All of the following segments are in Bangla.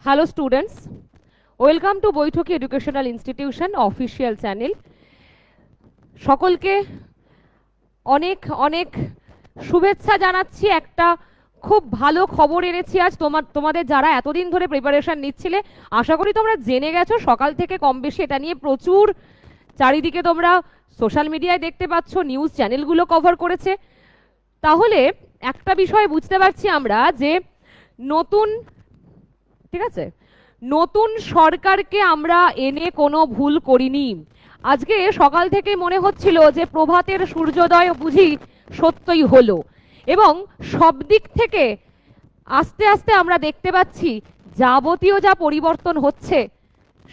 Hello students, welcome to বৈঠকি educational institution official channel. সকলকে অনেক অনেক শুভেচ্ছা জানাচ্ছি। একটা খুব ভালো খবর এনেছি আজ তোমাদের যারা এতদিন ধরে প্রিপারেশন নিচ্ছিলে। আশা করি তোমরা জেনে গেছো, সকাল থেকে কম বেশি এটা নিয়ে প্রচুর চারিদিকে তোমরা সোশ্যাল মিডিয়ায় দেখতে পাচ্ছ, নিউজ চ্যানেলগুলো কভার করেছে। তাহলে একটা বিষয় বুঝতে পারছি আমরা যে নতুন সরকারকে আমরা এনে কোনো ভুল করিনি। আজকে সকাল থেকে মনে হচ্ছিল যে প্রভাতের সূর্যোদয় বুঝি সত্যই হলো, এবং সব দিক থেকে আস্তে আস্তে আমরা দেখতে পাচ্ছি যাবতীয় যা পরিবর্তন হচ্ছে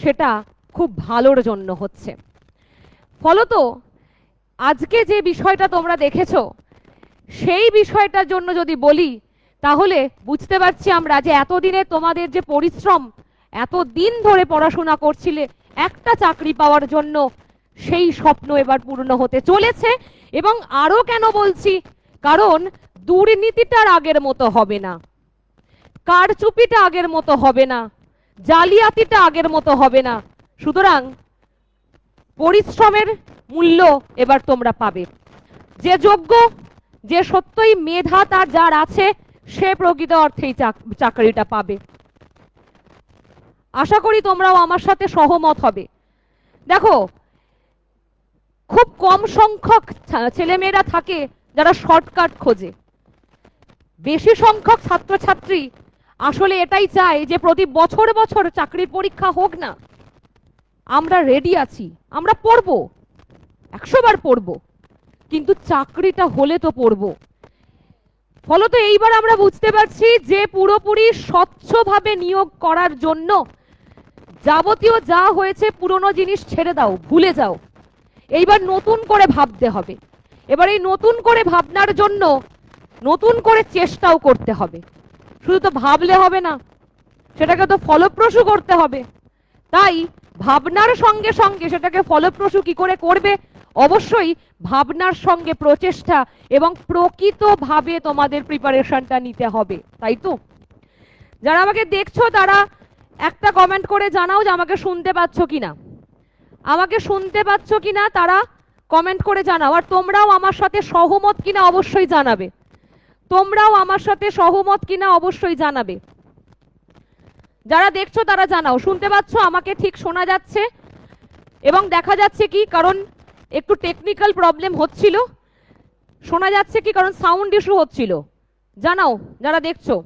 সেটা খুব ভালোর জন্য হচ্ছে। ফলত আজকে যে বিষয়টা তোমরা দেখেছো সেই বিষয়টার জন্য যদি বলি, তাহলে বুঝতে পারছি আমরা যে এতদিনে তোমাদের যে পরিশ্রম, এতদিন ধরে পড়াশোনা করছিলে একটা চাকরি পাওয়ার জন্য, সেই স্বপ্ন এবার পূর্ণ হতে চলেছে। এবং আরো কেন বলছি, কারণ দুর্নীতিটার আগের মতো হবে না, কারচুপিটা আগের মতো হবে না, জালিয়াতিটা আগের মতো হবে না। সুতরাং পরিশ্রমের মূল্য এবার তোমরা পাবে। যে যোগ্য, যে সত্যই মেধা তার যার আছে, সে প্রকৃত অর্থেই চাকরিটা পাবে। আশা করি তোমরাও আমার সাথে সহমত হবে। দেখো, খুব কম সংখ্যক ছেলেমেয়েরা থাকে যারা শর্টকাট খোঁজে। বেশি সংখ্যক ছাত্রছাত্রী আসলে এটাই চায় যে প্রতি বছর বছর চাকরির পরীক্ষা হোক না, আমরা রেডি আছি, আমরা পড়বো, 100 বার পড়বো, কিন্তু চাকরিটা হলে তো পড়বো। ফলত এইবার আমরা বুঝতে পারছি যে পুরোপুরি স্বচ্ছভাবে নিয়োগ করার জন্য যাবতীয় যা হয়েছে পুরনো জিনিস ছেড়ে দাও, ভুলে যাও। এইবার নতুন করে ভাবতে হবে। এবার এই নতুন করে ভাবনার জন্য নতুন করে চেষ্টাও করতে হবে। শুধু তো ভাবলে হবে না, সেটাকে তো ফলপ্রসূ করতে হবে। তাই ভাবনার সঙ্গে সঙ্গে সেটাকে ফলপ্রসূ কি করে করবে, অবশ্যই ভাবনার সঙ্গে প্রচেষ্টা এবং প্রকৃতভাবে তোমাদের প্রিপারেশনটা নিতে হবে। তাই তো যারা আমাকে দেখছো তারা একটা কমেন্ট করে জানাও যে আমাকে শুনতে পাচ্ছ কিনা, আমাকে শুনতে পাচ্ছ কিনা তারা কমেন্ট করে জানাও। আর তোমরাও আমার সাথে সহমত কিনা অবশ্যই জানাবে, তোমরাও আমার সাথে সহমত কিনা অবশ্যই জানাবে। যারা দেখছো তারা জানাও শুনতে পাচ্ছ, আমাকে ঠিক শোনা যাচ্ছে এবং দেখা যাচ্ছে কি, কারণ একটু টেকনিক্যাল প্রবলেম হচ্ছিল, শোনা যাচ্ছে কি কারণ সাউন্ড ইস্যু হচ্ছিল। জানাও যারা দেখছো।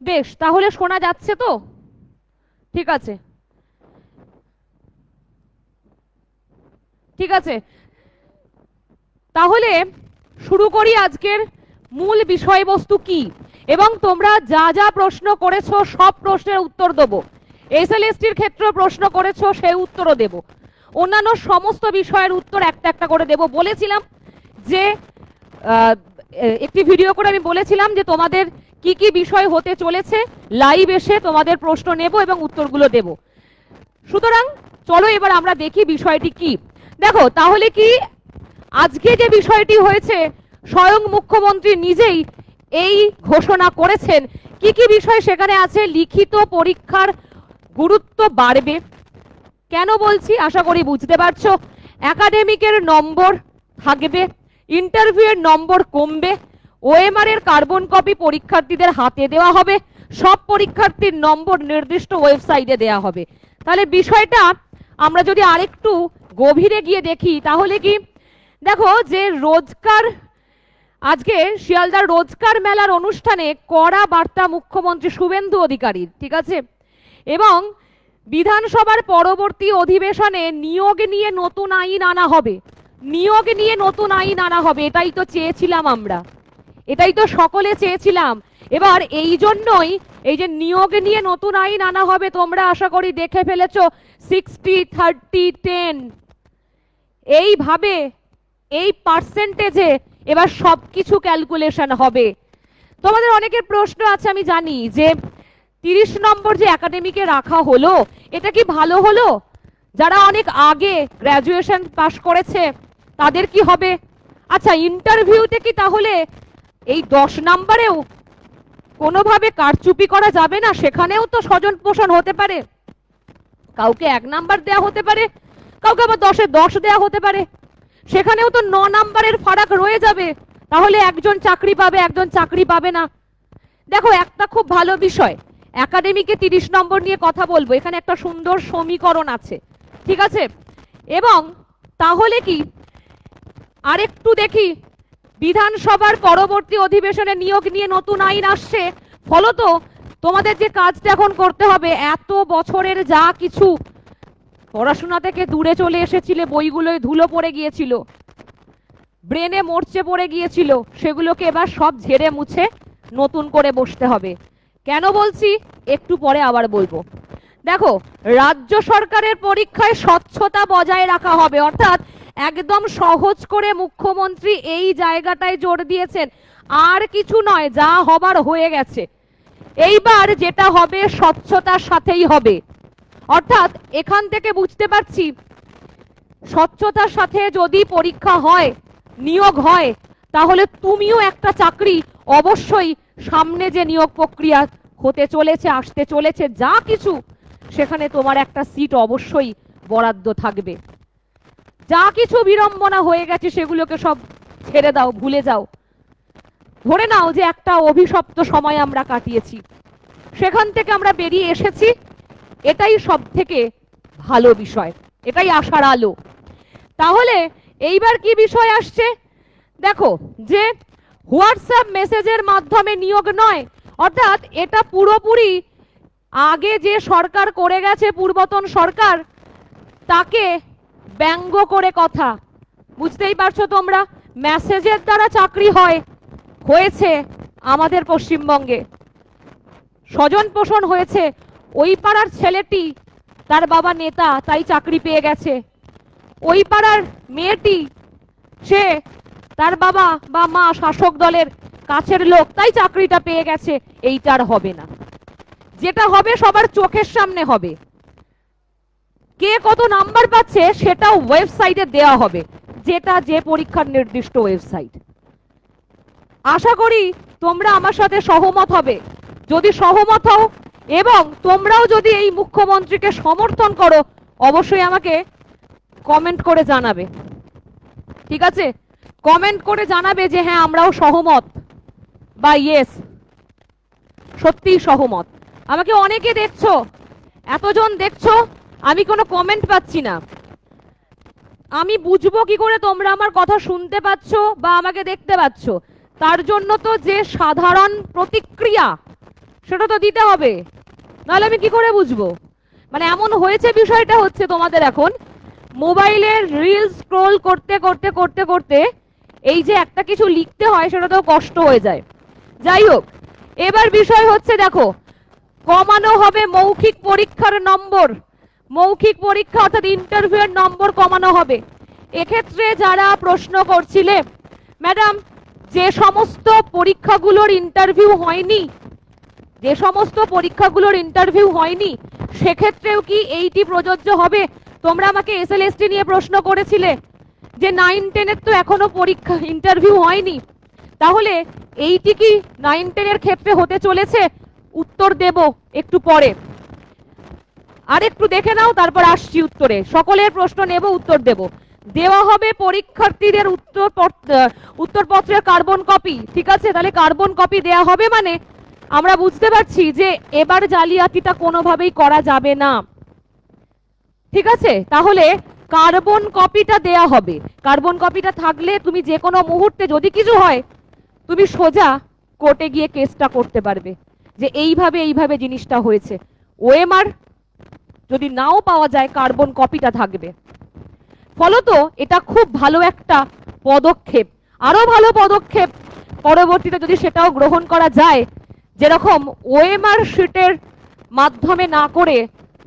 বেশ, তাহলে শোনা যাচ্ছে তো? ঠিক আছে, ঠিক আছে। তাহলে শুরু করি আজকের মূল বিষয়বস্তু কি, এবং তোমরা যা যা প্রশ্ন করেছো সব প্রশ্নের উত্তর দেবো। এসএলএসটির ক্ষেত্রে প্রশ্ন করেছো সেই উত্তরও দেব, অন্যান্য সমস্ত বিষয়ের উত্তর একটা একটা করে দেব। বলেছিলাম যে একটি ভিডিও করে আমি বলেছিলাম যে তোমাদের কি কি বিষয় হতে চলেছে, লাইভ এসে তোমাদের প্রশ্ন নেব এবং উত্তরগুলো দেব। সুতরাং চলো এবার আমরা দেখি বিষয়টি কি। দেখো, তাহলে কি আজকে যে বিষয়টি হয়েছে, স্বয়ং মুখ্যমন্ত্রী নিজেই এই ঘোষণা করেছেন। কি কি বিষয় সেখানে আছে? লিখিত পরীক্ষার গুরুত্ব বাড়বে। কেন বলছি আশা করি বুঝতে পারছো। একাডেমিকের নম্বর থাকবে, ইন্টারভিউয়ের নম্বর কমবে, ওএমআর এর কার্বন কপি পরীক্ষার্থীদের হাতে দেওয়া হবে, সব পরীক্ষার্থীর নম্বর নির্দিষ্ট ওয়েবসাইটে দেওয়া হবে। তাহলে বিষয়টা আমরা যদি আরেকটু গভীরে গিয়ে দেখি, তাহলে কি দেখো যে রোজকার আজকে শিয়ালদার রোজকার মেলার অনুষ্ঠানে কড়া বার্তা মুখ্যমন্ত্রী শুভেন্দু অধিকারীর, ঠিক আছে, এবং বিধানসভার পরবর্তী অধিবেশনে নিয়োগ নিয়ে নতুন আইন আনা হবে, নিয়োগ নিয়ে নতুন আইন আনা হবে। এটাই তো চেয়েছিলাম আমরা, এটাই তো সকলে চেয়েছিলাম। এবার এই জন্যই এই যে নিয়োগ নিয়ে নতুন আইন আনা হবে, তোমরা আশা করি দেখে ফেলেছো 60-30-10 এইভাবে এই পার্সেন্টেজে এবার সবকিছু ক্যালকুলেশন হবে। তোমাদের অনেকের প্রশ্ন আছে, আমি জানি, যে 30 নম্বর যে একাডেমিকে রাখা হলো এটা কি ভালো হলো? যারা অনেক আগে গ্র্যাজুয়েশন পাশ করেছে তাদের কি হবে? আচ্ছা, ইন্টারভিউতে কি তাহলে এই 10 নম্বরেও কোনোভাবে কারচুপি করা যাবে না? সেখানেও তো স্বজন পোষণ হতে পারে, কাউকে 1 নাম্বার দেয়া হতে পারে, কাউকে আবার 10-এ 10 দেয়া হতে পারে, সেখানেও তো 9 নাম্বারের ফারাক রয়ে যাবে। তাহলে একজন চাকরি পাবে, একজন চাকরি পাবে না। দেখো, একটা খুব ভালো বিষয়, একাডেমিকে 30 নম্বর নিয়ে কথা বলবো, এখানে একটা সুন্দর সমীকরণ আছে, ঠিক আছে? এবং তাহলে কি আরেকটু দেখি, বিধানসভার পরবর্তী অধিবেশনে নিয়োগ নিয়ে নতুন আইন আসছে, ফলত তোমাদের যে কাজটা এখন করতে হবে, এত বছরের যা কিছু পড়াশোনা থেকে দূরে চলে এসেছিলে, বইগুলোয় ধুলো পড়ে গিয়েছিল, ব্রেনে মরচে পড়ে গিয়েছিল, সেগুলোকে এবার সব ঝেড়ে মুছে নতুন করে বসতে হবে। কেন বলছি একটু পরে আবার বলবো। দেখো, রাজ্য সরকারের পরীক্ষায় স্বচ্ছতা বজায় রাখা হবে, অর্থাৎ একদম সহজ করে মুখ্যমন্ত্রী এই জায়গাটায় জোর দিয়েছেন। আর কিছু নয়, যা হবার হয়ে গেছে, এইবার যেটা হবে স্বচ্ছতার সাথেই হবে। অর্থাৎ এখান থেকে বুঝতে পারছি, স্বচ্ছতার সাথে যদি পরীক্ষা হয়, নিয়োগ হয়, তাহলে তুমিও একটা চাকরি অবশ্যই, সামনে যে নিয়োগ প্রক্রিয়া হতে চলেছে, আসতে চলেছে, যা কিছু, সেখানে তোমার একটা সিট অবশ্যই বরাদ্দ থাকবে। যা কিছু বিড়ম্বনা হয়ে গেছে সেগুলোকে সব ছেড়ে দাও, ভুলে যাও। ধরে নাও যে একটা অভিশপ্ত সময় আমরা কাটিয়েছি, সেখান থেকে আমরা বেরিয়ে এসেছি, এটাই সব থেকে ভালো বিষয়, এটাই আশার আলো। তাহলে এইবার কি বিষয় আসছে দেখো, যে হোয়াটসঅ্যাপ মেসেজের মাধ্যমে নিয়োগ নয়, অর্থাৎ এটা পুরোপুরি আগে যে সরকার করে গেছে, পূর্বতন সরকার, তাকে ব্যঙ্গ করে কথা। বুঝতেই পারছো তোমরা, মেসেজের দ্বারা চাকরি হয়েছে আমাদের পশ্চিমবঙ্গে, স্বজন পোষণ হয়েছে, ওই পাড়ার ছেলেটি, তার বাবা নেতা, তাই চাকরি পেয়ে গেছে, ওই পাড়ার মেয়েটি, সে তার বাবা বা মা শাসক দলের কাছের লোক, তাই চাকরিটা পেয়ে গেছে। এইটার হবে না, যেটা হবে সবার চোখের সামনে হবে, কে কত নাম্বার পাচ্ছে সেটাও ওয়েবসাইটে দেওয়া হবে, যেটা যে পরীক্ষার নির্দিষ্ট ওয়েবসাইট। আশা করি তোমরা আমার সাথে সহমত হবে। যদি সহমত হও এবং তোমরাও যদি এই মুখ্যমন্ত্রীকে সমর্থন করো, অবশ্যই আমাকে কমেন্ট করে জানাবে, ঠিক আছে? কমেন্ট করে জানাবে যে হ্যাঁ আমরাও সহমত, বা ইয়েস সত্যিই সহমত। আমাকে অনেকে দেখছো, এতজন দেখছো, আমি কোনো কমেন্ট পাচ্ছি না। আমি বুঝবো কি করে তোমরা আমার কথা শুনতে পাচ্ছ বা আমাকে দেখতে পাচ্ছ? তার জন্য তো যে সাধারণ প্রতিক্রিয়া, সেটা তো দিতে হবে, নাহলে আমি কি করে বুঝবো? মানে এমন হয়েছে, বিষয়টা হচ্ছে তোমাদের এখন মোবাইলের রিল স্ক্রোল করতে করতে করতে করতে এই যে একটা কিছু লিখতে হয়, সেটা তো কষ্ট হয়ে যায়। যাই হোক, এবার বিষয় হচ্ছে, দেখো, কমানো হবে মৌখিক পরীক্ষার নম্বর। মৌখিক পরীক্ষা অর্থাৎ ইন্টারভিউয়ের নম্বর কমানো হবে। এক্ষেত্রে যারা প্রশ্ন করছিলে, ম্যাডাম, যে সমস্ত পরীক্ষাগুলোর ইন্টারভিউ হয়নি, সেক্ষেত্রেও কি এইটি প্রযোজ্য হবে? তোমরা আমাকে এসএলএসটি নিয়ে প্রশ্ন করেছিলে যে 9-10 তো এখনো পরীক্ষা ইন্টারভিউ হয়নি, তাহলে এইটি কি 9-10 ক্ষেত্রে হতে চলেছে? উত্তর দেব একটু পরে, আর একটু দেখে নাও, তারপর আসছি উত্তরে। সকলের প্রশ্ন নেব, উত্তর দেব। দেওয়া হবে পরীক্ষার্থীদের উত্তরপত্রের কার্বন কপি, ঠিক আছে? তাহলে কার্বন কপি দেয়া হবে, মানে আমরা বুঝতে পারছি যে এবার জালিয়াতিটা কোনোভাবেই করা যাবে না, ঠিক আছে? তাহলে কার্বন কপিটা দেয়া হবে। কার্বন কপিটা থাকলে তুমি যে কোনো মুহূর্তে যদি কিছু হয়, তুমি সোজা কোর্টে গিয়ে কেসটা করতে পারবে যে এইভাবে জিনিসটা হয়েছে। ওএমআর যদি নাও পাওয়া যায়, কার্বন কপিটা থাকবে। ফলত এটা খুব ভালো একটা পদক্ষেপ। আরো ভালো পদক্ষেপ পরবর্তীতে যদি সেটাও গ্রহণ করা যায়, যেরকম ওএমআর শিটের মাধ্যমে না করে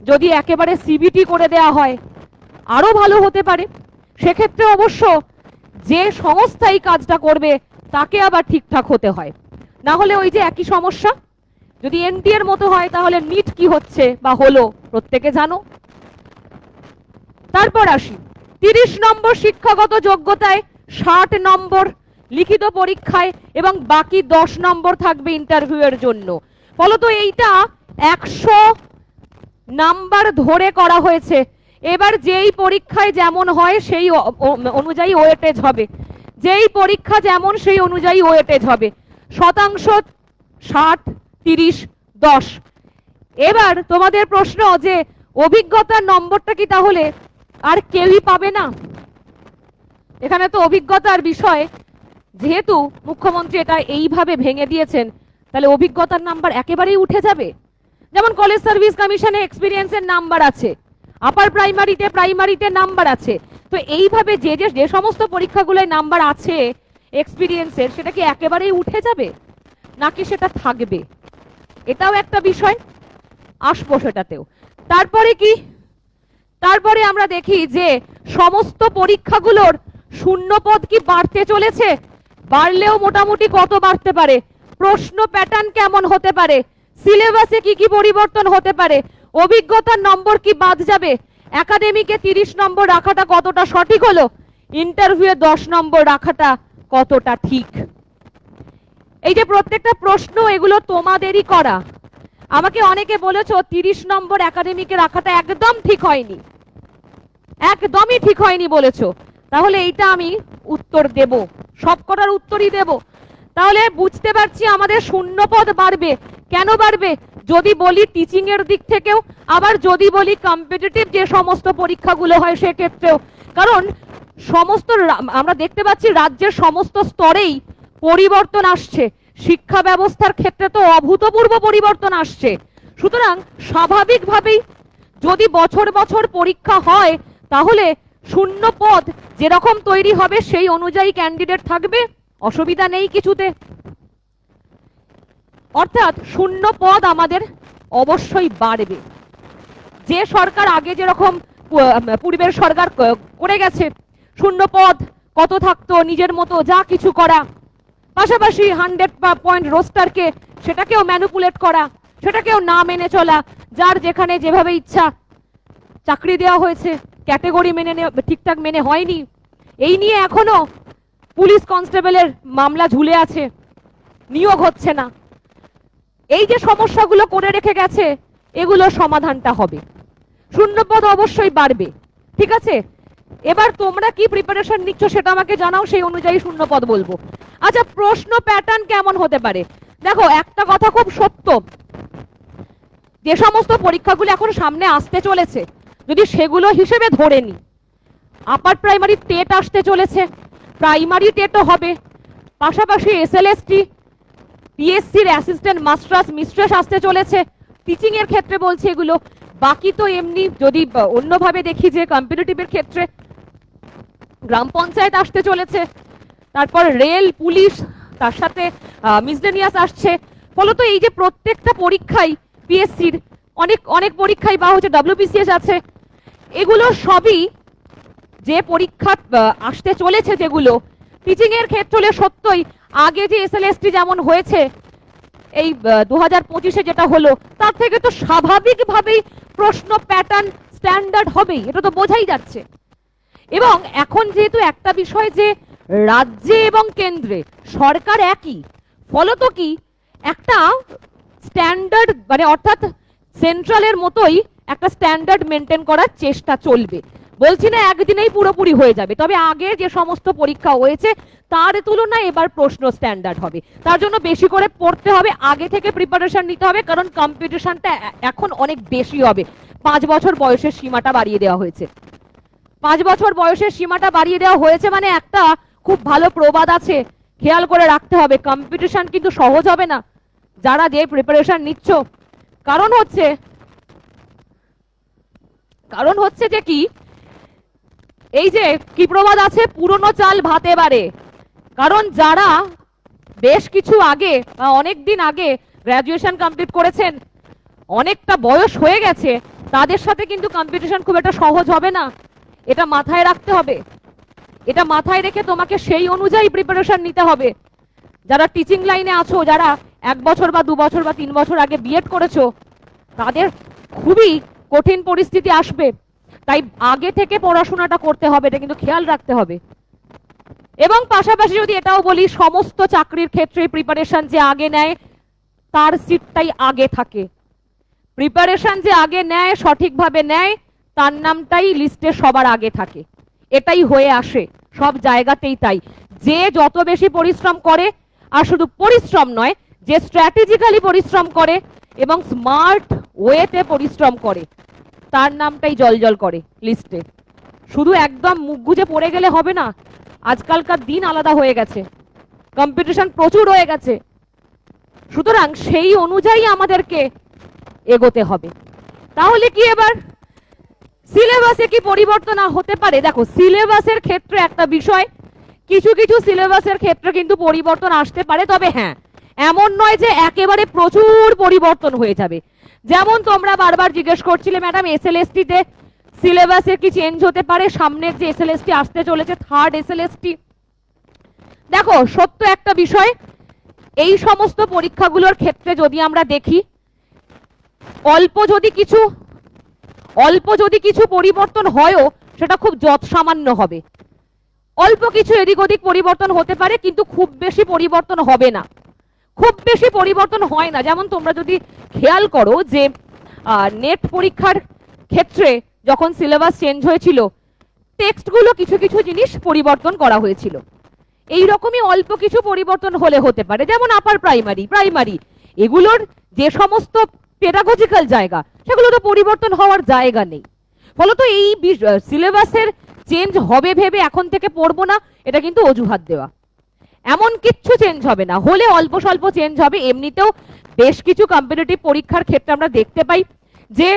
যদি একেবারে সিবিটি করে দেয়া হয়, আরো ভালো হতে পারে। সেক্ষেত্রে অবশ্য যে সংস্থা এই কাজটা করবে তাকে আবার ঠিকঠাক হতে হয়, না হলে ওই যে একই সমস্যা। যদি এনটি এর মতো হয় তাহলে নিট কি হচ্ছে বা হলো প্রত্যেকে জানো। তারপর আসি 30 নম্বর শিক্ষাগত যোগ্যতায়, 60 নম্বর লিখিত পরীক্ষায় এবং বাকি 10 নম্বর থাকবে ইন্টারভিউ এর জন্য। ফলত এইটা 100 নাম্বার ধরে করা হয়েছে। এবার যেই পরীক্ষায় যেমন হয় সেই অনুযায়ী ওয়েটেজ হবে, যেই পরীক্ষা যেমন সেই অনুযায়ী ওয়েটেজ হবে। শতাংশ 60, 30, 10। এবার তোমাদের প্রশ্ন যে অভিজ্ঞতার নম্বরটা কি তাহলে আর কেউই পাবে না? এখানে তো অভিজ্ঞতার বিষয়, যেহেতু মুখ্যমন্ত্রী এটা এইভাবে ভেঙে দিয়েছেন, তাহলে অভিজ্ঞতার নাম্বার একেবারেই উঠে যাবে। যেমন কলেজ সার্ভিস কমিশনে এক্সপিরিয়েন্সের নাম্বার আছে, আপার প্রাইমারিতে নাম্বার আছে, তো এইভাবে যে সমস্ত পরীক্ষাগুলোয় নাম্বার আছে এক্সপিরিয়েন্সের, সেটা কি একেবারেই উঠে যাবে নাকি সেটা থাকবে? এটাও একটা বিষয়, আসবো সেটাতেও। তারপরে কি, তারপরে আমরা দেখি যে সমস্ত পরীক্ষাগুলোর শূন্যপদ কি বাড়তে চলেছে, বাড়লেও মোটামুটি কত বাড়তে পারে, প্রশ্ন প্যাটার্ন কেমন হতে পারে, সিলেবাসে কি কি পরিবর্তন হতে পারে, অভিজ্ঞতার নম্বর কি বাদ যাবে, একাডেমিকে 30 নম্বর রাখাটা কতটা সঠিক হলো, ইন্টারভিউয়ে 10 নম্বর রাখাটা কতটা ঠিক। এই যে প্রত্যেকটা প্রশ্ন, এগুলো তোমাদেরই করা। আমাকে অনেকে বলেছো 30 নম্বর একাডেমিকে রাখাটা একদম ঠিক হয়নি, একদমই ঠিক হয়নি বলেছো। তাহলে এইটা আমি উত্তর দেব, সবকটার উত্তরই দেব। তাহলে বুঝতে পারছি আমাদের শূন্যপদ বাড়বে। কেন বাড়বে? যদি বলি টিচিং এর দিক থেকেও, আবার যদি বলি কম্পিটিটিভ যে সমস্ত পরীক্ষাগুলো হয় সেক্ষেত্রেও। কারণ সমস্ত আমরা দেখতে পাচ্ছি রাজ্যের সমস্ত স্তরেই পরিবর্তন আসছে, শিক্ষা ব্যবস্থার ক্ষেত্রে তো অভূতপূর্ব পরিবর্তন আসছে। সুতরাং স্বাভাবিকভাবেই যদি বছর বছর পরীক্ষা হয়, তাহলে শূন্য পদ যেরকম তৈরি হবে সেই অনুযায়ী ক্যান্ডিডেট থাকবে, অসুবিধা নেই কিছুতে। অর্থাৎ শূন্য পদ আমাদের অবশ্যই বাড়বে। যে সরকার আগে যেরকম পূর্বের সরকার করে গেছে, শূন্য পদ কত থাকতো নিজের মতো যা কিছু করা, পাশাপাশি 100 পয়েন্ট রোস্টারকে সেটাকেও ম্যানিপুলেট করা, সেটাকেও না মেনে চলা, যার যেখানে যেভাবে ইচ্ছা চাকরি দেওয়া হয়েছে, ক্যাটেগরি মেনে ঠিকঠাক মেনে হয়নি। এই নিয়ে এখনো পুলিশ কনস্টেবলের মামলা ঝুলে আছে, নিয়োগ হচ্ছে না। এই যে সমস্যাগুলো করে রেখে গেছে, এগুলো সমাধানটা হবে, শূন্যপদ অবশ্যই বাড়বে। ঠিক আছে, এবার তোমরা কি প্রিপারেশন নিচ্ছ সেটা আমাকে জানাও, সেই অনুযায়ী শূন্যপদ বলবো। আচ্ছা, প্রশ্ন প্যাটার্ন কেমন হতে পারে? দেখো, একটা কথা খুব সত্য, যে সমস্ত পরীক্ষাগুলো এখন সামনে আসতে চলেছে, যদি সেগুলো হিসেবে ধরে নি, আপার প্রাইমারি টেট আসতে চলেছে, প্রাইমারি টেটও হবে, পাশাপাশি এসএলএসটি, পিএসসির অ্যাসিস্ট্যান্ট মাস্টার্স মিস্ট্রেস আসতে চলেছে, টিচিং এর ক্ষেত্রে বলছি এগুলো। বাকি তো এমনি যদি অন্যভাবে দেখি যে কম্পিটিটিভের ক্ষেত্রে গ্রাম পঞ্চায়েত আসতে চলেছে, তারপর রেল, পুলিশ, তার সাথে মিসলেনিয়াস আসছে। ফলত এই যে প্রত্যেকটা পরীক্ষায় পিএসসির অনেক অনেক পরীক্ষায় বা হচ্ছে ডব্লিউবিসিএস আছে, এগুলো সবই যে পরীক্ষা আসতে চলেছে, যেগুলো টিচিং এর ক্ষেত্রে সত্যই আগে যে এসএলএসটি যেমন হয়েছে এই 2025-এ যেটা হলো, তার থেকে তো স্বাভাবিকভাবেই প্রশ্ন প্যাটার্ন স্ট্যান্ডার্ড হবেই, এটা তো বোঝাই যাচ্ছে। এবং এখন যেহেতু একটা বিষয় যে রাজ্যে এবং কেন্দ্রে সরকার একই, ফলত কি একটা স্ট্যান্ডার্ড, মানে অর্থাৎ সেন্ট্রালের মতোই একটা স্ট্যান্ডার্ড মেনটেন করার চেষ্টা চলবে। বলছি না একদিনেই পুরোপুরি হয়ে যাবে, তবে আগে যে সমস্ত পরীক্ষা হয়েছে তার তুলনায় এবার প্রশ্ন স্ট্যান্ডার্ড হবে। তার জন্য বেশি করে পড়তে হবে, আগে থেকে প্রিপারেশন নিতে হবে, কারণ কম্পিটিশনটা এখন অনেক বেশি হবে। 5 বছর বয়সের সীমাটা বাড়িয়ে দেওয়া হয়েছে, 5 বছর বয়সের সীমাটা বাড়িয়ে দেওয়া হয়েছে, মানে একটা খুব ভালো প্রবাদ আছে, খেয়াল করে রাখতে হবে, কম্পিটিশন কিন্তু সহজ হবে না যারা যে প্রিপারেশন নিচ্ছ। কারণ হচ্ছে যে কি, এই যে কি প্রবাদ আছে, পুরনো চাল ভাতে বাড়ে। কারণ যারা বেশ কিছু আগে, অনেক দিন আগে গ্রাজুয়েশন কমপ্লিট করেছেন, অনেকটা বয়স হয়ে গেছে, তাদের সাথে কিন্তু কম্পিটিশন খুব একটা সহজ হবে না, এটা মাথায় রাখতে হবে। এটা মাথায় রেখে তোমাকে সেই অনুযায়ী প্রিপারেশন নিতে হবে। যারা টিচিং লাইনে আছো, যারা 1 বছর বা 2 বছর বা 3 বছর আগে বিএড করেছো, তাদের খুবই কঠিন পরিস্থিতি আসবে। তাই আগে থেকে পড়াশোনাটা করতে হবে, এটা কিন্তু খেয়াল রাখতে হবে। এবং পাশাপাশি যদি এটাও বলি, সমস্ত চাকরির ক্ষেত্রে প্রিপারেশন যে আগে নেয় তার সিটটাই আগে থাকে। প্রিপারেশন যে আগে নেয়, সঠিকভাবে নেয়, তার নামটাই লিস্টে সবার আগে থাকে। এটাই হয়ে আসে সব জায়গাতেই তাই। যে যত বেশি পরিশ্রম করে, আর শুধু পরিশ্রম নয়, যে স্ট্র্যাটেজিক্যালি পরিশ্রম করে এবং স্মার্ট ওয়েতে পরিশ্রম করে, তার নামটাই জলজল করে লিস্টে। শুধু একদম মুখ গুজে পড়ে গেলে হবে না। আজকালকার দিন আলাদা হয়ে গেছে, কম্পিটিশন প্রচুর হয়ে গেছে। সুতরাং সেই অনুযায়ী আমাদেরকে এগোতে হবে। তাহলে কি এবার সিলেবাসে কি পরিবর্তন হতে পারে? দেখো, সিলেবাসের ক্ষেত্রে একটা বিষয়, কিছু কিছু সিলেবাসের ক্ষেত্রে কিন্তু পরিবর্তন আসতে পারে। তবে হ্যাঁ, এমন নয় যে একেবারে প্রচুর পরিবর্তন হয়ে যাবে। যেমন তোমরা বারবার জিজ্ঞেস করছিলে, ম্যাডাম এসএলএসটি তে সিলেবাসে কি চেঞ্জ হতে পারে? সামনের যে এসএলএসটি আসতে চলেছে, থার্ড এসএলএসটি, দেখো সত্য একটা বিষয়, এই সমস্ত পরীক্ষাগুলোর ক্ষেত্রে যদি আমরা দেখি, অল্প যদি কিছু পরিবর্তন হয়ও সেটা খুব যৎ সামান্য হবে। অল্প কিছু এদিক ওদিক পরিবর্তন হতে পারে, কিন্তু খুব বেশি পরিবর্তন হবে না, খুব বেশি পরিবর্তন হয় না। যেমন তোমরা যদি খেয়াল করো যে নেট পরীক্ষার ক্ষেত্রে যখন সিলেবাস চেঞ্জ হয়েছিল, টেক্সটগুলো কিছু কিছু জিনিস পরিবর্তন করা হয়েছিল। এই রকমই অল্প কিছু পরিবর্তন হতে পারে। যেমন আপার প্রাইমারি এগুলোর যে সমস্ত পেডাগজিক্যাল জায়গা, সেগুলো তো পরিবর্তন হওয়ার জায়গা নেই। ফলত এই সিলেবাসের চেঞ্জ হবে ভেবে এখন থেকে পড়বো না, এটা কিন্তু অজুহাত দেওয়া। এমন কিচ্ছু চেঞ্জ হবে না, হলে অল্প স্বল্প চেঞ্জ হবে। এমনিতেও বেশ কিছু কম্পিটিটিভ পরীক্ষার ক্ষেত্রে আমরা দেখতে পাই যে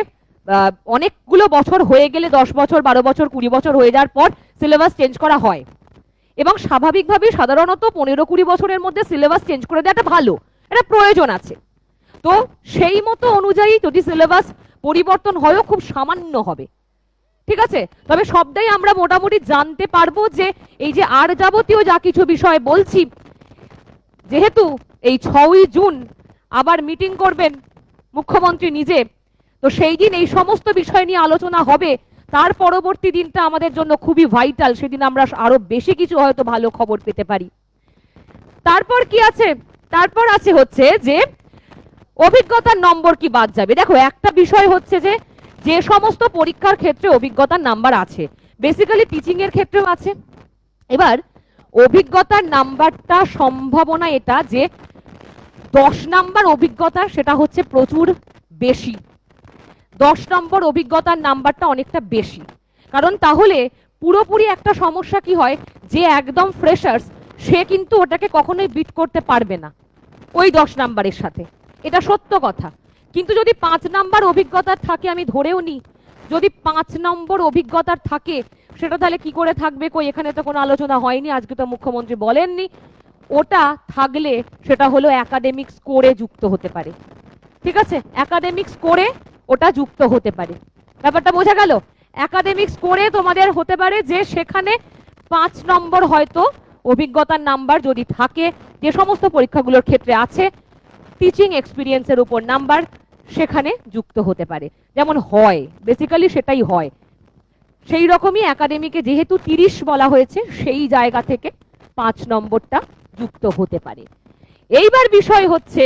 অনেকগুলো বছর হয়ে গেলে, 10 বছর 12 বছর 20 বছর হয়ে যাওয়ার পর সিলেবাস চেঞ্জ করা হয়। এবং স্বাভাবিকভাবেই সাধারণত 15-20 বছরের মধ্যে সিলেবাস চেঞ্জ করে দেওয়াটা ভালো, এটা প্রয়োজন আছে। তো সেই মতো অনুযায়ী যদি সিলেবাস পরিবর্তন হয়ও খুব সামান্য হবে, ঠিক আছে? তবে সবটাই আমরা মোটামুটি জানতে পারবো যে এই যে আর যাবতীয় যা কিছু বিষয় বলছি, যেহেতু এই 6ই জুন আবার মিটিং করবেন মুখ্যমন্ত্রী নিজে, তো সেই দিন এই সমস্ত বিষয় নিয়ে আলোচনা হবে। তার পরবর্তী দিনটা আমাদের জন্য খুবই ভাইটাল, সেদিন আমরা আরো বেশি কিছু হয়তো ভালো খবর পেতে পারি। তারপর কি আছে? তারপর আছে হচ্ছে যে অভিজ্ঞতার নম্বর কি বাদ যাবে? দেখো, একটা বিষয় হচ্ছে যে যে সমস্ত পরীক্ষার ক্ষেত্রে অভিজ্ঞতার নাম্বার আছে, বেসিক্যালি টিচিং এর ক্ষেত্রেও আছে। এবার অভিজ্ঞতার নাম্বারটা সম্ভাবনা এটা যে 10 নাম্বার অভিজ্ঞতা, সেটা হচ্ছে প্রচুর বেশি। 10 নম্বর অভিজ্ঞতার নাম্বারটা অনেকটা বেশি, কারণ তাহলে পুরোপুরি একটা সমস্যা কি হয়, যে একদম ফ্রেশার্স সে কিন্তু ওটাকে কখনোই বিট করতে পারবে না ওই 10 নাম্বারের সাথে, এটা সত্য কথা। কিন্তু যদি 5 নাম্বার অভিজ্ঞতার থাকে, আমি ধরেও নিই যদি 5 নম্বর অভিজ্ঞতার থাকে, সেটা তাহলে কি করে থাকবে? কই, এখানে তো কোনো আলোচনা হয়নি, আজকে তো মুখ্যমন্ত্রী বলেননি। ওটা থাকলে সেটা হলো একাডেমিক স্কোরে যুক্ত হতে পারে, ঠিক আছে? একাডেমিক স্কোরে ওটা যুক্ত হতে পারে। ব্যাপারটা বোঝা গেল? একাডেমিক স্কোরে তোমাদের হতে পারে যে সেখানে 5 নম্বর হয়তো অভিজ্ঞতার নাম্বার যদি থাকে, যে সমস্ত পরীক্ষাগুলোর ক্ষেত্রে আছে, টিচিং এক্সপিরিয়েন্সের উপর নাম্বার সেখানে যুক্ত হতে পারে। যেমন হয়, বেসিক্যালি সেটাই হয়। সেই রকমই একাডেমিকে যেহেতু 30 বলা হয়েছে, সেই জায়গা থেকে 5 নম্বরটা যুক্ত হতে পারে। এইবার বিষয় হচ্ছে,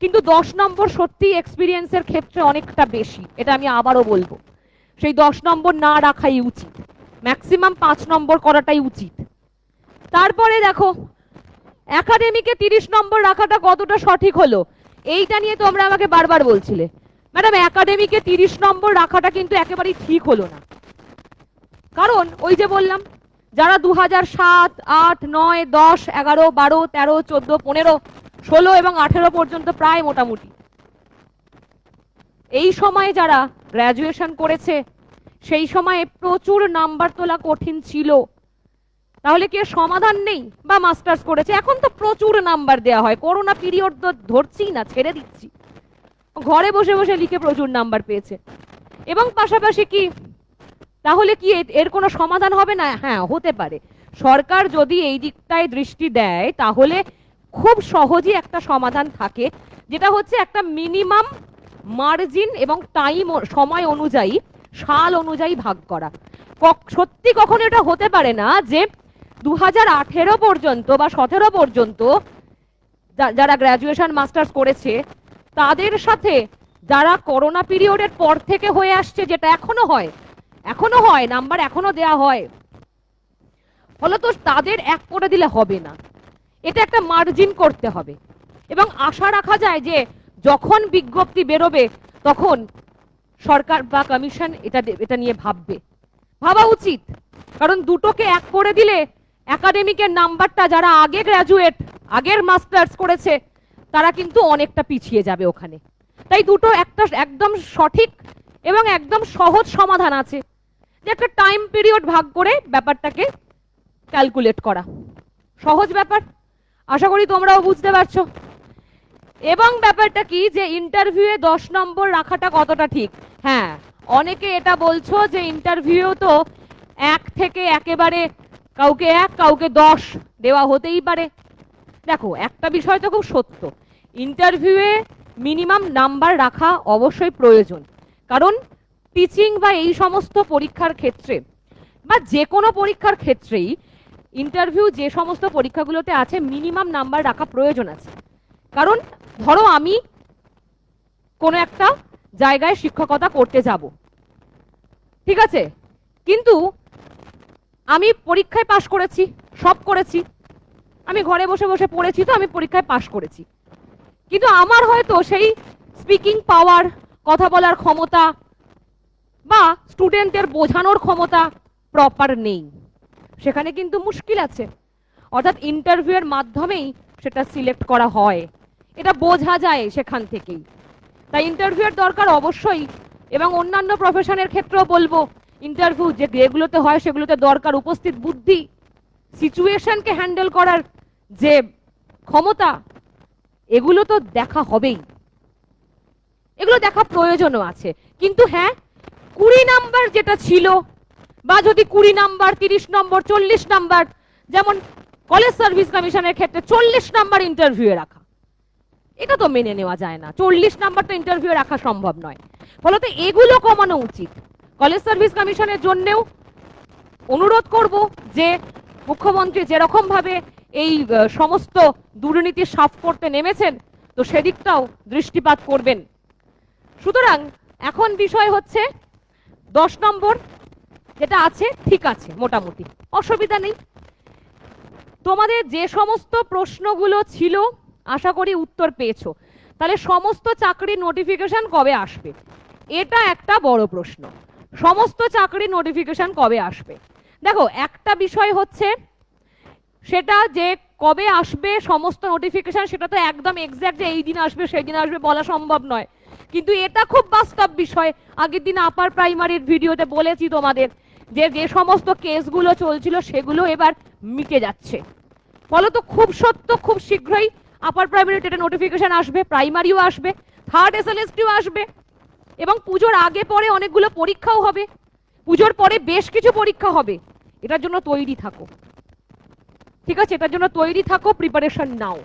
কিন্তু 10 নম্বর সত্যি এক্সপিরিয়েন্সের ক্ষেত্রে অনেকটা বেশি, এটা আমি আবারও বলবো। সেই 10 নম্বর না রাখাই উচিত, ম্যাক্সিমাম 5 নম্বর করাটাই উচিত। তারপরে দেখো, একাডেমিকে 30 নম্বর রাখাটা কতটা সঠিক হলো, এইটা নিয়ে তোমরা আমাকে বারবার বলছিলে, ম্যাডাম একাডেমিকে 30 নম্বর রাখাটা কিন্তু একেবারেই ঠিক হলো না। কারণ ওই যে বললাম, যারা 2007, 8, 9, 10, 11, 12, 13, 14, 15, 16 এবং 18 পর্যন্ত প্রায় মোটামুটি এই সময়ে যারা গ্র্যাজুয়েশন করেছে, সেই সময়ে প্রচুর নাম্বার তোলা কঠিন ছিল। তাহলে কি সমাধান নেই? বা মাস্টার্স করেছে, এখন তো প্রচুর নাম্বার দেওয়া হয়, করোনা পিরিয়ড তো ধরছি না, ছেড়ে দিচ্ছি, ঘরে বসে বসে লিখে প্রচুর নাম্বার পেয়েছে। এবং পাশাপাশি কি, তাহলে কি এর কোনো সমাধান হবে না? হ্যাঁ, হতে পারে। সরকার যদি এই দিকটায় দৃষ্টি দেয় তাহলে খুব সহজেই একটা সমাধান থাকে, যেটা হচ্ছে একটা মিনিমাম মার্জিন এবং টাইম সময় অনুযায়ী সাল অনুযায়ী ভাগ করা। সত্যি কখনো এটা হতে পারে না যে 2018 পর্যন্ত বা 17 পর্যন্ত যারা গ্র্যাজুয়েশন মাস্টার্স করেছে তাদের সাথে যারা করোনা পিরিয়ডের পর থেকে হয়ে আসছে, যেটা এখনো হয় নাম্বার এখনো দেয়া হয়, ফলত তাদের এক করে দিলে হবে না, এটা একটা মার্জিন করতে হবে। এবং আশা রাখা যায় যে যখন বিজ্ঞপ্তি বেরোবে তখন সরকার বা কমিশন এটা নিয়ে ভাবা উচিত। কারণ দুটোকে এক করে দিলে একাডেমিকের নাম্বারটা যারা আগে গ্র্যাজুয়েট আগের মাস্টার্স করেছে তারা কিন্তু অনেকটা পিছিয়ে যাবে ওখানে। তাই দুটো একটা একদম সঠিক এবং একদম সহজ সমাধান আছে, যে একটা টাইম পিরিয়ড ভাগ করে ব্যাপারটাকে ক্যালকুলেট করা। সহজ ব্যাপার, আশা করি তোমরাও বুঝতে পারছো। এবং ব্যাপারটা কি যে ইন্টারভিউয়ে 10 নম্বর রাখাটা কতটা ঠিক? হ্যাঁ, অনেকে এটা বলছো যে ইন্টারভিউ তো 1 থেকে একেবারে কাউকে 1 কাউকে 10 দেওয়া হতেই পারে। দেখো, একটা বিষয় তো খুব সত্য, ইন্টারভিউয়ে মিনিমাম নাম্বার রাখা অবশ্যই প্রয়োজন। কারণ টিচিং বা এই সমস্ত পরীক্ষার ক্ষেত্রে বা যে কোনো পরীক্ষার ক্ষেত্রেই ইন্টারভিউ যে সমস্ত পরীক্ষাগুলোতে আছে মিনিমাম নাম্বার রাখা প্রয়োজন আছে। কারণ ধরো আমি কোনো একটা জায়গায় শিক্ষকতা করতে যাব, ঠিক আছে, কিন্তু আমি পরীক্ষায় পাশ করেছি, সব করেছি, আমি ঘরে বসে বসে পড়েছি, তো আমি পরীক্ষায় পাশ করেছি, কিন্তু আমার হয়তো সেই স্পিকিং পাওয়ার, কথা বলার ক্ষমতা বা স্টুডেন্টদের বোঝানোর ক্ষমতা প্রপার নেই, সেখানে কিন্তু মুশকিল আছে। অর্থাৎ ইন্টারভিউয়ের মাধ্যমেই সেটা সিলেক্ট করা হয়, এটা বোঝা যায় সেখান থেকেই। তাই ইন্টারভিউয়ের দরকার অবশ্যই। এবং অন্যান্য প্রফেশনের ক্ষেত্রেও বলবো, ইন্টারভিউ যেগুলোতে হয় সেগুলোতে দরকার উপস্থিত বুদ্ধি, সিচুয়েশনকে হ্যান্ডেল করার যে ক্ষমতা, এগুলো তো দেখা হবেই, এগুলো দেখা প্রয়োজনও আছে। কিন্তু হ্যাঁ, 20 নাম্বার যেটা ছিল, বা যদি 20 নাম্বার, 30 নম্বর, 40 নাম্বার, যেমন কলেজ সার্ভিস কমিশনের ক্ষেত্রে 40 নাম্বার ইন্টারভিউ রাখা, এটা তো মেনে নেওয়া যায় না। 40 নাম্বার তো ইন্টারভিউ রাখা সম্ভব নয়, ফলত এগুলো কমানো উচিত। কলেজ সার্ভিস কমিশনের জন্যও অনুরোধ করব যে মুখ্যমন্ত্রী যেরকম ভাবে এই সমস্ত দুর্নীতি সাফ করতে নেমেছেন, তো সেদিকটাও দৃষ্টিপাত করবেন। সুতরাং এখন বিষয় হচ্ছে 10 নম্বর যেটা আছে ঠিক আছে, মোটামুটি অসুবিধা নেই। তোমাদের যে সমস্ত প্রশ্নগুলো ছিল আশা করি উত্তর পেয়েছো। তাহলে সমস্ত চাকরির নোটিফিকেশন কবে আসবে, এটা একটা বড় প্রশ্ন। সমস্ত চাকরির নোটিফিকেশন কবে আসবে? দেখো, একটা বিষয় হচ্ছে সেটা যে কবে আসবে সমস্ত নোটিফিকেশন, সেটা তো একদম এক্স্যাক্ট যে এই দিন আসবে সেই দিন আসবে বলা সম্ভব নয়, কিন্তু এটা খুব বাস্তব বিষয়। আগের দিন আপার প্রাইমারির ভিডিওতে বলেছি তোমাদের যে যে সমস্ত কেসগুলো চলছিল সেগুলো এবার মিটে যাচ্ছে, ফলত খুব সত্য খুব শীঘ্রই আপার প্রাইমারি টেটে নোটিফিকেশন আসবে, প্রাইমারিও আসবে, থার্ড এসএলএসটিও আসবে, এবং পুজোর আগে পরে অনেকগুলো পরীক্ষাও হবে, পুজোর পরে বেশ কিছু পরীক্ষা হবে। এটার জন্য তৈরি থাকো, ঠিক আছে, এটার জন্য তৈরি থাকো, প্রিপারেশন নাও।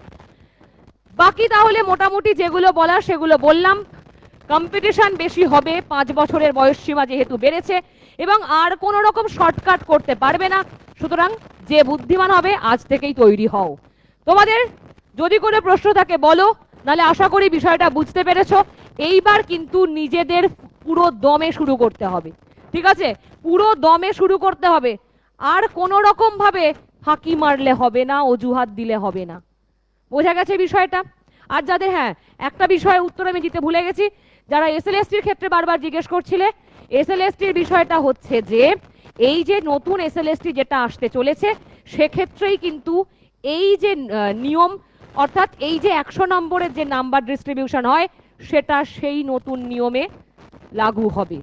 বাকি তাহলে মোটামুটি যেগুলো বলার সেগুলো বললাম। কম্পিটিশন বেশি হবে, 5 বছরের বয়সসীমা যেহেতু বেড়েছে, এবং আর কোনো রকম শর্টকাট করতে পারবে না। সুতরাং যে বুদ্ধিমান হবে আজ থেকেই তৈরি হও। তোমাদের যদি কোনো প্রশ্ন থাকে বলো, নাহলে আশা করি বিষয়টা বুঝতে পেরেছো। এইবার কিন্তু নিজেদের পুরো দমে শুরু করতে হবে, ঠিক আছে, পুরো দমে শুরু করতে হবে। আর কোনো রকম ভাবে ফাঁকি মারলে হবে না, অজুহাত দিলে হবে না। বোঝা গেছে বিষয়টা? আর যাদের, হ্যাঁ, একটা বিষয়ে উত্তর আমি দিতে ভুলে গেছি, যারা এসএলএসটির ক্ষেত্রে বারবার জিজ্ঞেস করছিলে, এসএলএসটির বিষয়টা হচ্ছে যে এই যে নতুন এসএলএসটি যেটা আসতে চলেছে সেক্ষেত্রেই কিন্তু এই যে নিয়ম, অর্থাৎ এই যে 100 নম্বরের যে নাম্বার ডিস্ট্রিবিউশন হয় সেটা সেই নতুন নিয়মে লাগু হবে।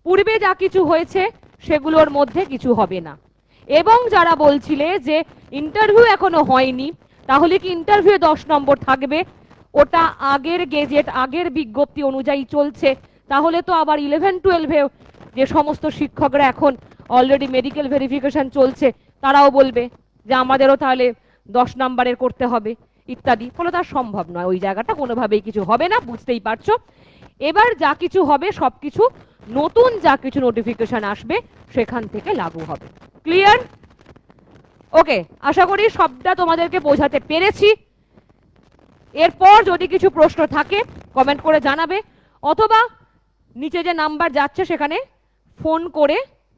পূর্বে যা কিছু হয়েছে সেগুলোর মধ্যে কিছু হবে না। এবং যারা বলছিলে যে ইন্টারভিউ এখনো হয়নি, তাহলে কি ইন্টারভিউ 10 নম্বর থাকবে? ওটা আগের গেজেট, আগের বিজ্ঞপ্তি অনুযায়ী চলছে, তাহলে তো আবার 11-12-এ যে সমস্ত শিক্ষকরা এখন অলরেডি মেডিকেল ভেরিফিকেশন চলছে তারাও বলবে যে আমাদেরও তাহলে 10 নম্বরের করতে হবে ইত্যাদি, ফলে তার সম্ভব নয়, ওই জায়গাটা কোনোভাবেই কিছু হবে না, বুঝতেই পারছো। এবার যা কিছু হবে সব কিছু নতুন যা কিছু নোটিফিকেশন আসবে সেখান থেকে লাগু হবে। ক্লিয়ার? ওকে, আশা করি সবটা তোমাদেরকে বোঝাতে পেরেছি। এরপর যদি কিছু প্রশ্ন থাকে কমেন্ট করে জানাবে, অথবা নিচে যে নাম্বার যাচ্ছে সেখানে ফোন করে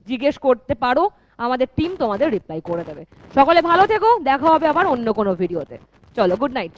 জিজ্ঞেস করতে পারো, আমাদের টিম তোমাদের রিপ্লাই করে দেবে। সকলে ভালো থেকো, দেখা হবে আবার অন্য কোনো ভিডিওতে। চলো, গুড নাইট।